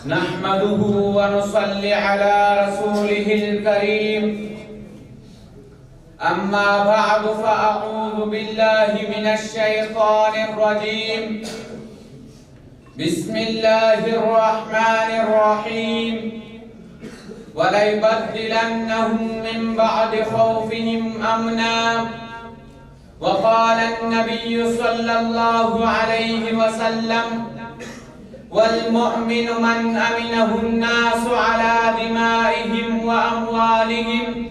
نحمده ونصلي على رسوله الكريم أما بعد فأعوذ بالله من الشيطان الرجيم بسم الله الرحمن الرحيم وليبدلنهم من بعد خوفهم أمنا وقال النبي صلى الله عليه وسلم والمؤمن من أمنه الناس على دمائهم وأموالهم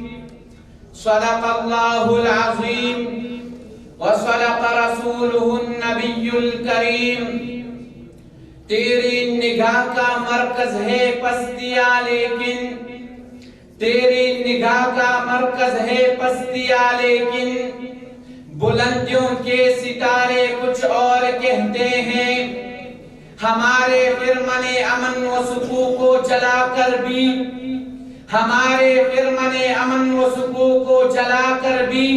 صدق الله العظيم وصدق رسوله النبي الكريم تیری نگاہ کا مرکز ہے پستیا لیکن تیری نگاہ کا مرکز ہے پستیا لیکن بلندیوں کے ستارے کچھ اور کہتے ہیں ہمارے فرمان امن و سکون کو جلا کر بھی ہمارے فرمان امن و سکون کو جلا کر بھی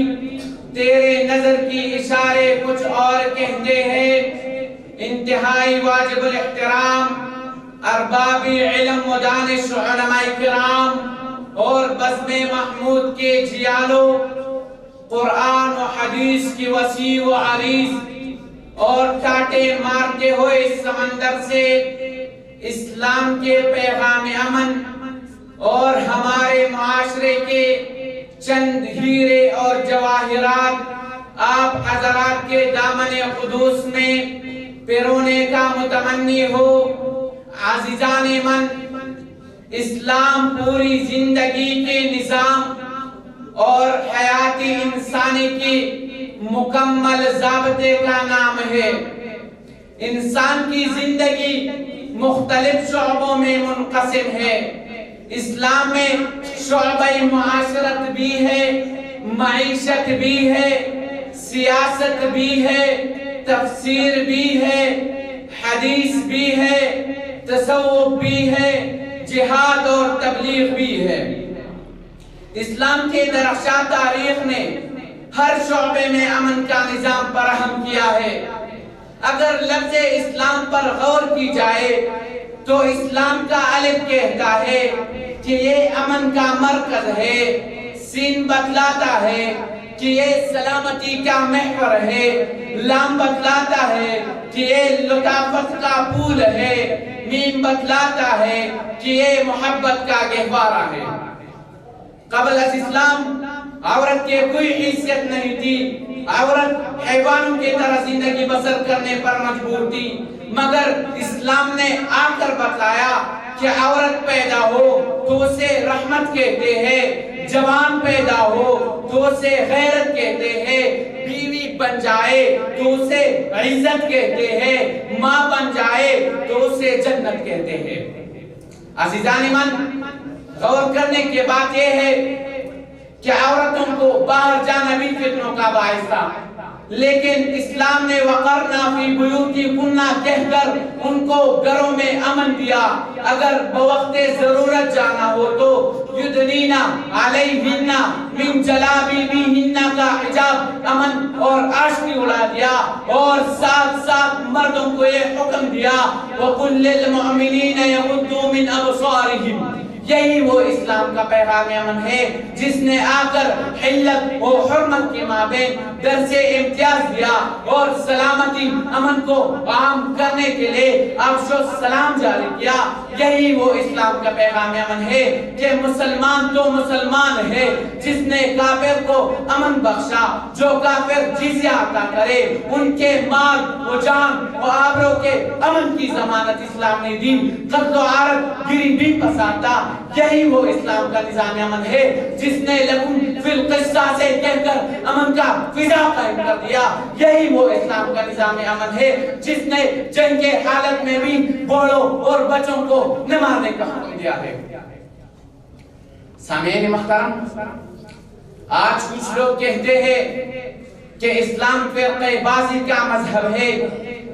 تیرے نظر کی اشارے کچھ اور کہتے ہیں انتہائی واجب الاحترام ارباب علم و دانش علماء کرام اور بزم محمود کے جیالوں قرآن و حدیث کی وسیع و عریض اور کاٹے مارتے ہوئے اس سمندر سے اسلام کے پیغام امن اور ہمارے معاشرے کے چند ہیرے اور جواہرات آپ حضرات کے دامن قدوس میں پیرونے کا متمنی ہو عزیزان من اسلام پوری زندگی کے نظام اور حیاتی انسانی کی مکمل ضابطے کا نام ہے انسان کی زندگی مختلف شعبوں میں منقسم ہے اسلام میں شعبہ معاشرت بھی ہے معیشت بھی ہے سیاست بھی ہے تفسیر بھی ہے حدیث بھی ہے تصوف بھی ہے جہاد اور تبلیغ بھی ہے اسلام کے درخشاں تاریخ نے ہر شعبے میں امن کا نظام فراہم کیا ہے اگر لفظ اسلام پر غور کی جائے تو اسلام کا الف کہتا ہے کہ یہ امن کا مرکز ہے سین بتلاتا ہے کہ یہ سلامتی کا محور ہے لام بتلاتا ہے کہ یہ لطافت کا پول ہے میم بتلاتا ہے کہ یہ محبت کا گہوارہ ہے قبل از اسلام عورت کے کوئی حیثیت نہیں تھی عورت حیوانوں کی طرح زندگی بسر کرنے پر مجبور تھی مگر اسلام نے آ کر بتایا کہ عورت پیدا ہو تو اسے رحمت کہتے ہیں جوان پیدا ہو تو اسے غیرت کہتے ہیں بیوی بن جائے تو اسے عزت کہتے ہیں ماں بن جائے تو اسے جنت کہتے ہیں عزیزان من غور کرنے کے بات یہ ہے کہ عورتوں کو باہر جانا بھی فتنوں کا باعث تھا لیکن اسلام نے وقرنا فی بیوتکن کہہ کر ان کو گھروں میں امن دیا اگر بوقت ضرورت جانا ہو تو یدنینا علیہن من جلابیبہن کا حجاب امن اور آشتی اڑا دیا اور ساتھ ساتھ مردوں کو یہ حکم دیا وَقُلْ لِلْمُؤْمِنِينَ يَغُضُّوا مِنْ أَبْصَارِهِمْ یہی وہ اسلام کا پیغام امن ہے جس نے آ کر حلت و حرمت کے مابین درس امتیاز دیا اور سلامتی امن کو عام کرنے کے لئے افش و سلام جاری کیا یہی وہ اسلام کا پیغام امن ہے کہ مسلمان تو مسلمان ہے جس نے کافر کو امن بخشا جو کافر جزیہ عطا کرے ان کے مال و جان و آبروں کے امن کی ضمانت اسلام نے دی قتل و عارت گری بھی پساتا یہی وہ اسلام کا نظام امن ہے جس نے لکم فی القصہ سے کہہ کر امن کا فضا قائم کر دیا یہی وہ اسلام کا نظام امن ہے جس نے جنگ کے حالت میں بھی بوڑھوں اور بچوں کو نہ مارنے کا حکم دیا ہے سامعین محترم آج کچھ لوگ کہتے ہیں کہ اسلام فرقہ بازی کا مذہب ہے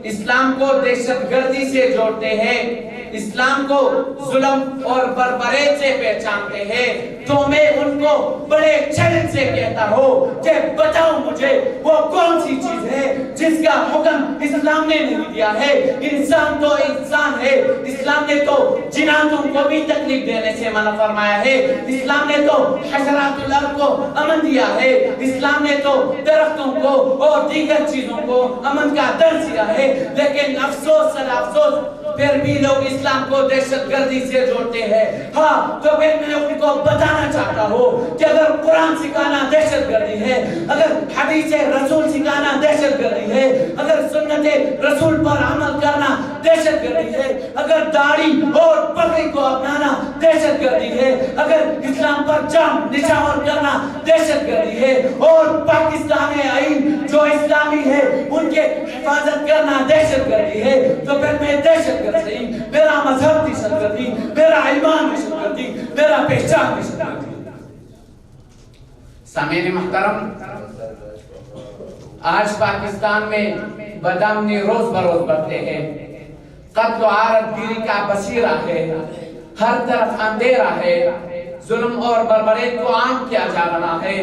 اسلام کو دہشت گردی سے جوڑتے ہیں اسلام کو ظلم اور بربریت سے پہچانتے ہیں تو میں ان کو بڑے چیلنج سے کہتا ہوں کہ بتاؤ مجھے وہ کون سی چیز ہے جس کا حکم اسلام نے نہیں دیا ہے انسان تو انسان ہے اسلام نے تو جناتوں کو بھی تکلیف دینے سے منع فرمایا ہے. اسلام نے تو حشرات الارض کو امن دیا ہے. اسلام نے تو درختوں کو اور دیگر چیزوں کو امن کا درس دیا ہے. لیکن افسوس سر افسوس پھر بھی لوگ اسلام کو دہشت گردی سے جوڑتے ہیں. ہاں تو پھر میں ان کو بتانا چاہتا ہوں کہ اگر قرآن سکھانا دہشت گردی ہے, اگر حدیث رسول سکھانا دہشت گردی ہے, اگر سنت رسول پر عمل کرنا دہشت گردی ہے, اگر داڑھی اور پگڑی کو اپنانا دہشت گردی ہے, اگر اسلام پر جان نچھاور کرنا دہشت گردی ہے, اور پاکستان آئین جو اسلامی ہے ان کے حفاظت کرنا دہشت گردی ہے, تو پھر میں دہشت گردی, میرا مذہب دہشت گردی, میرا ایمان دہشت گردی, میرا پہچان دہشت گردی. سامعین محترم, آج پاکستان میں بدامنی روز بروز بڑھتے ہیں. قتل و غارت گیری کا بصیرہ ہے, ہر طرف اندھیرا ہے, ظلم اور بربریت کو عام کیا جا رہا ہے,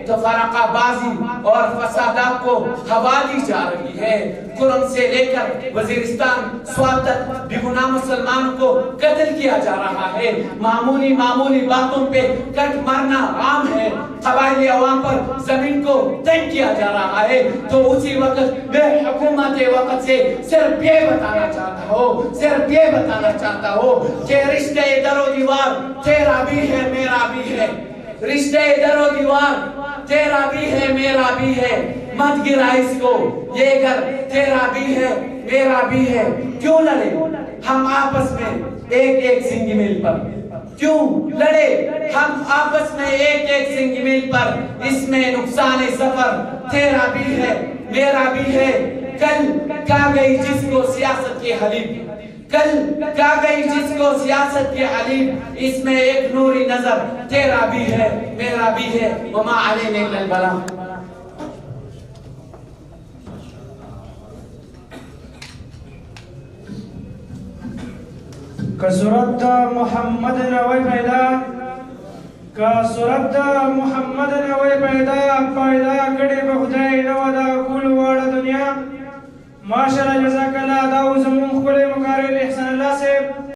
تو فرقہ بازی اور فسادات کو ہوا دی جا رہی ہے. قرم سے لے کر وزیرستان سوات تک بے گناہ مسلمانوں کو قتل کیا جا رہا ہے. معمولی باتوں پہ کٹ مرنا عام ہے. قبائلی عوام پر زمین کو تنگ کیا جا رہا ہے. تو اسی وقت میں حکومت وقت سے صرف یہ بتانا چاہتا ہوں کہ رشتہ در و دیوار تیرا بھی ہے میرا بھی ہے. رشتہ در و دیوار تیرا بھی ہے میرا بھی ہے, مت گرا اس کو, یہ گھر تیرا بھی ہے میرا بھی ہے. کیوں لڑے ہم آپس میں ایک سنگ میل پر, کیوں لڑے ہم آپس میں ایک سنگ میل پر. اس میں نقصان سفر تیرا بھی ہے میرا بھی ہے. کل کہا گئی جس کو سیاست کے حلیف, کل کہا گئی جس کو سیاست کے حلیف, اس میں ایک نوری نظر تیرا بھی ہے میرا بھی ہے. وما علینا الا البلاغ. کسرت محمد نوی پیدا, کسرت محمد نوی پیدا کڑی بخدای نو دا کول وار دنیا. ماشاءاللہ جزاک اللہ